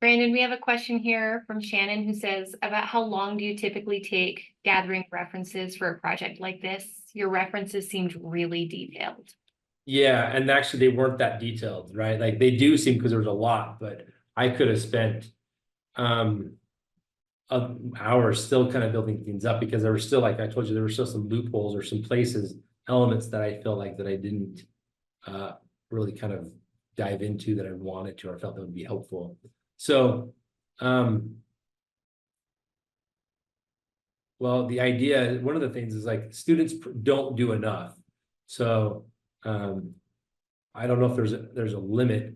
Brandon, we have a question here from Shannon who says, about how long do you typically take gathering references for a project like this? Your references seemed really detailed. Yeah, and actually they weren't that detailed, right? Like they do seem, because there was a lot, but I could have spent hours still kind of building things up, because there were still, like I told you, there were still some loopholes or some places, elements that I felt like that I didn't really kind of dive into that I wanted to, or felt that would be helpful. So well, the idea, one of the things is like students don't do enough. So I don't know if there's a limit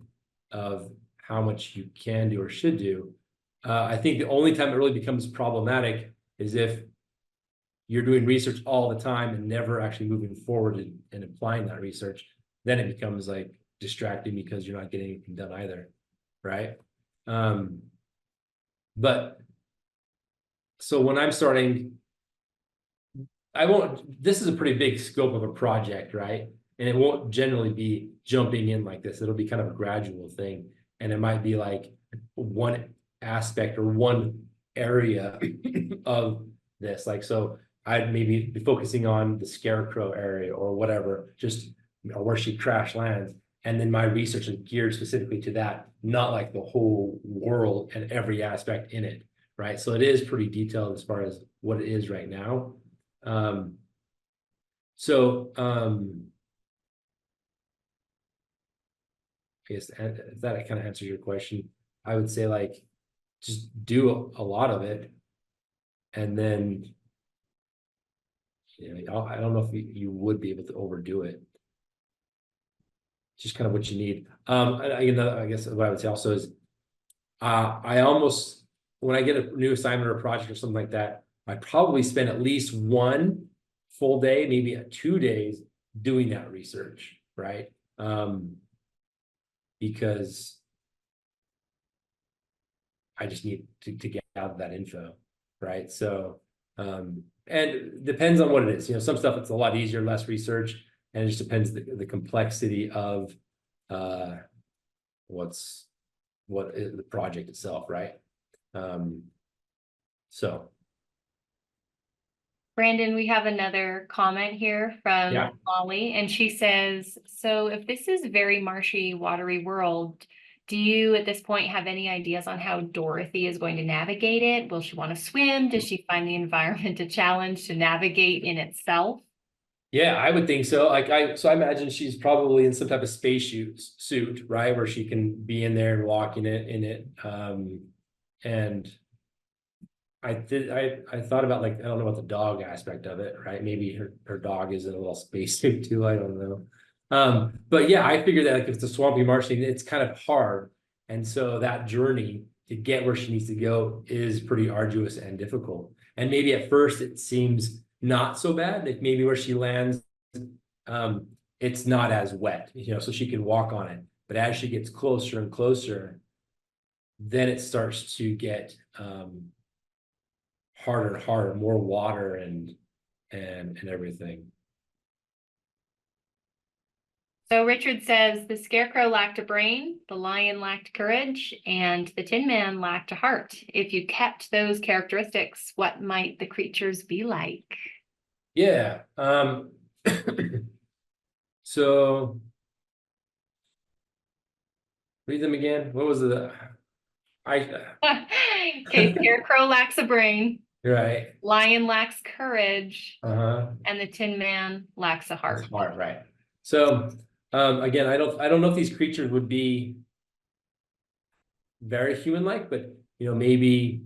of how much you can do or should do. I think the only time it really becomes problematic is if you're doing research all the time and never actually moving forward and applying that research. Then it becomes like distracting because you're not getting anything done either, right? But so when I'm starting, this is a pretty big scope of a project, right? And it won't generally be jumping in like this. It'll be kind of a gradual thing. And it might be like one aspect or one area of this. Like, so I'd maybe be focusing on the scarecrow area or whatever, just or where she crash lands. And then my research is geared specifically to that, not like the whole world and every aspect in it, right? So it is pretty detailed as far as what it is right now. I guess if that kind of answers your question, I would say like just do a lot of it, and then I don't know if you would be able to overdo it. Just kind of what you need. I guess what I would say also is I almost, when I get a new assignment or a project or something like that, I probably spend at least one full day, maybe 2 days doing that research, right? Because I just need to get out that info, right? So, and it depends on what it is. Some stuff it's a lot easier, less research, and it just depends the complexity of what is the project itself, right? So. Brandon, we have another comment here from Molly, and she says, so if this is a very marshy, watery world, do you at this point have any ideas on how Dorothy is going to navigate it? Will she want to swim? Does she find the environment a challenge to navigate in itself? Yeah, I would think so. So I imagine she's probably in some type of space suit, right? Where she can be in there and walk in it. And I thought about, like, I don't know about the dog aspect of it, right? Maybe her dog is in a little space suit too. I don't know. But yeah, I figured that like if it's a swampy marsh thing, it's kind of hard. And so that journey to get where she needs to go is pretty arduous and difficult. And maybe at first it seems not so bad. Like maybe where she lands, it's not as wet, so she can walk on it. But as she gets closer and closer, then it starts to get harder and harder, more water and everything. So Richard says the scarecrow lacked a brain, the lion lacked courage, and the Tin Man lacked a heart. If you kept those characteristics, what might the creatures be like? Yeah. So read them again. What was the Okay, scarecrow lacks a brain. Right. Lion lacks courage. And the Tin Man lacks a heart. Right. So again, I don't know if these creatures would be very human-like, but maybe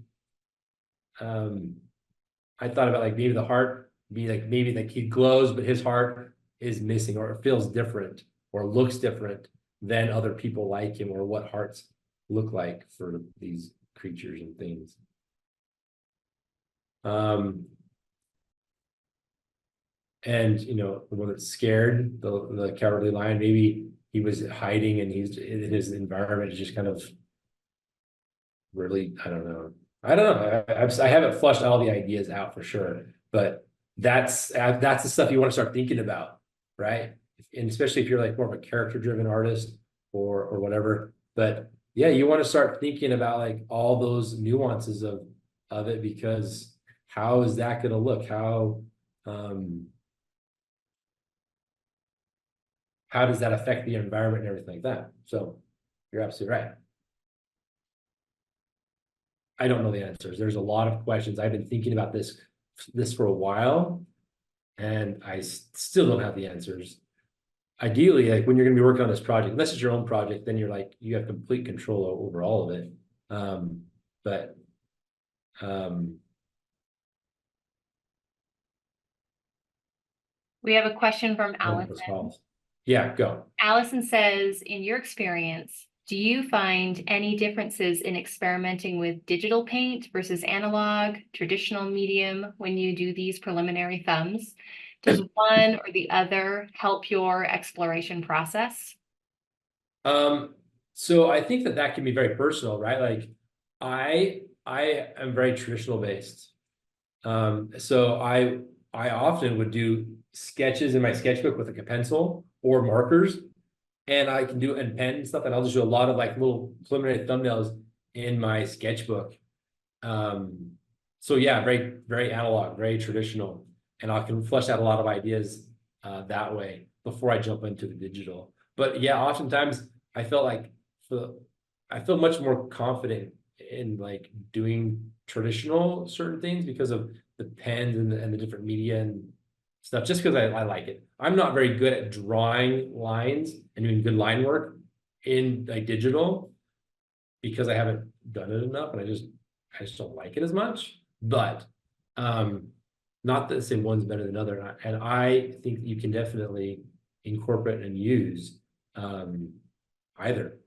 I thought about like maybe the heart be like, maybe like he glows, but his heart is missing, or it feels different or looks different than other people like him, or what hearts look like for these creatures and things. And the one that's scared, the cowardly lion, maybe he was hiding and he's in his environment is just kind of really, I don't know. I haven't flushed all the ideas out for sure, but that's the stuff you want to start thinking about, right? And especially if you're like more of a character driven artist or whatever. But yeah, you want to start thinking about like all those nuances of it, because how is that going to look? How does that affect the environment and everything like that? So you're absolutely right. I don't know the answers. There's a lot of questions. I've been thinking about this for a while, and I still don't have the answers. Ideally, like when you're going to be working on this project, unless it's your own project, then you're like you have complete control over all of it. But We have a question from one plus Allison. calls. Yeah, go. Allison says, in your experience, do you find any differences in experimenting with digital paint versus analog, traditional medium when you do these preliminary thumbs? Does one or the other help your exploration process? So I think that can be very personal, right? Like I am very traditional based. So I often would do sketches in my sketchbook with like a pencil or markers, and I can do and pen and stuff, and I'll just do a lot of like little preliminary thumbnails in my sketchbook. Um, so yeah, very analog, very traditional, and I can flesh out a lot of ideas that way before I jump into the digital. But yeah, oftentimes I felt like I feel much more confident in like doing traditional certain things because of the pens and the different media and stuff, just because I like it. I'm not very good at drawing lines and doing good line work in like digital because I haven't done it enough, and I just don't like it as much. But um, not that say one's better than other, and I think you can definitely incorporate and use either.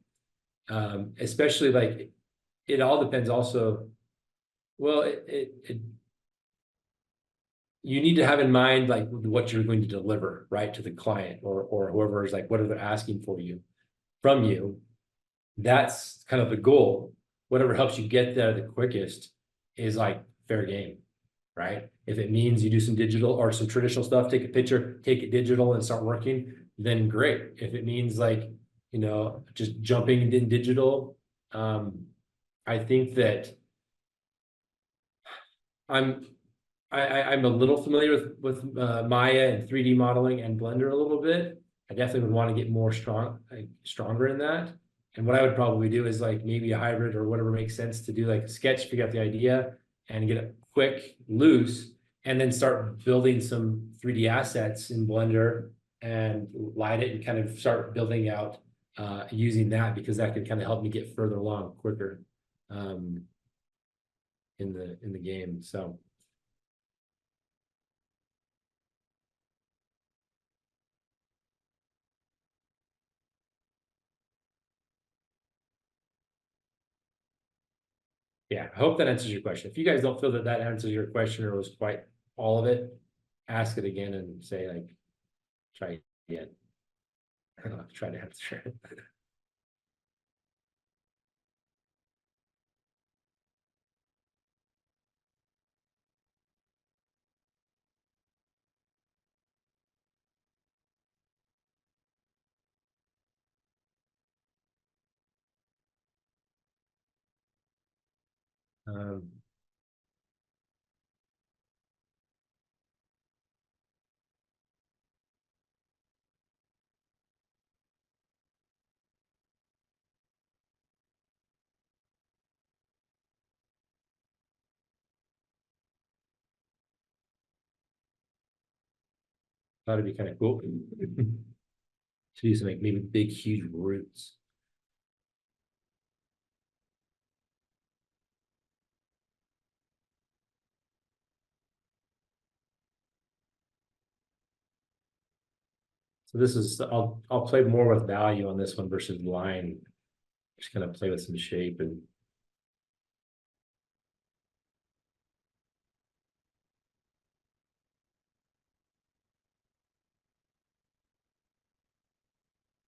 Especially like it all depends also. Well, you need to have in mind like what you're going to deliver, right, to the client or whoever is like what are they asking for you from you. That's kind of the goal. Whatever helps you get there the quickest is like fair game, right? If it means you do some digital or some traditional stuff, take a picture, take it digital and start working, then great. If it means like, just jumping in digital, I think that I'm I'm a little familiar with Maya and 3D modeling and Blender a little bit. I definitely would want to get more stronger in that. And what I would probably do is like maybe a hybrid or whatever makes sense to do, like a sketch, figure out the idea and get it quick, loose, and then start building some 3D assets in Blender and light it and kind of start building out using that, because that can kind of help me get further along quicker in the game. So yeah, I hope that answers your question. If you guys don't feel that answers your question or was quite all of it, ask it again and say like, try again. I'll try to answer it. Um, That'd be kind of cool. To do some like maybe big, huge roots. So this is I'll play more with value on this one versus line. Just kind of play with some shape and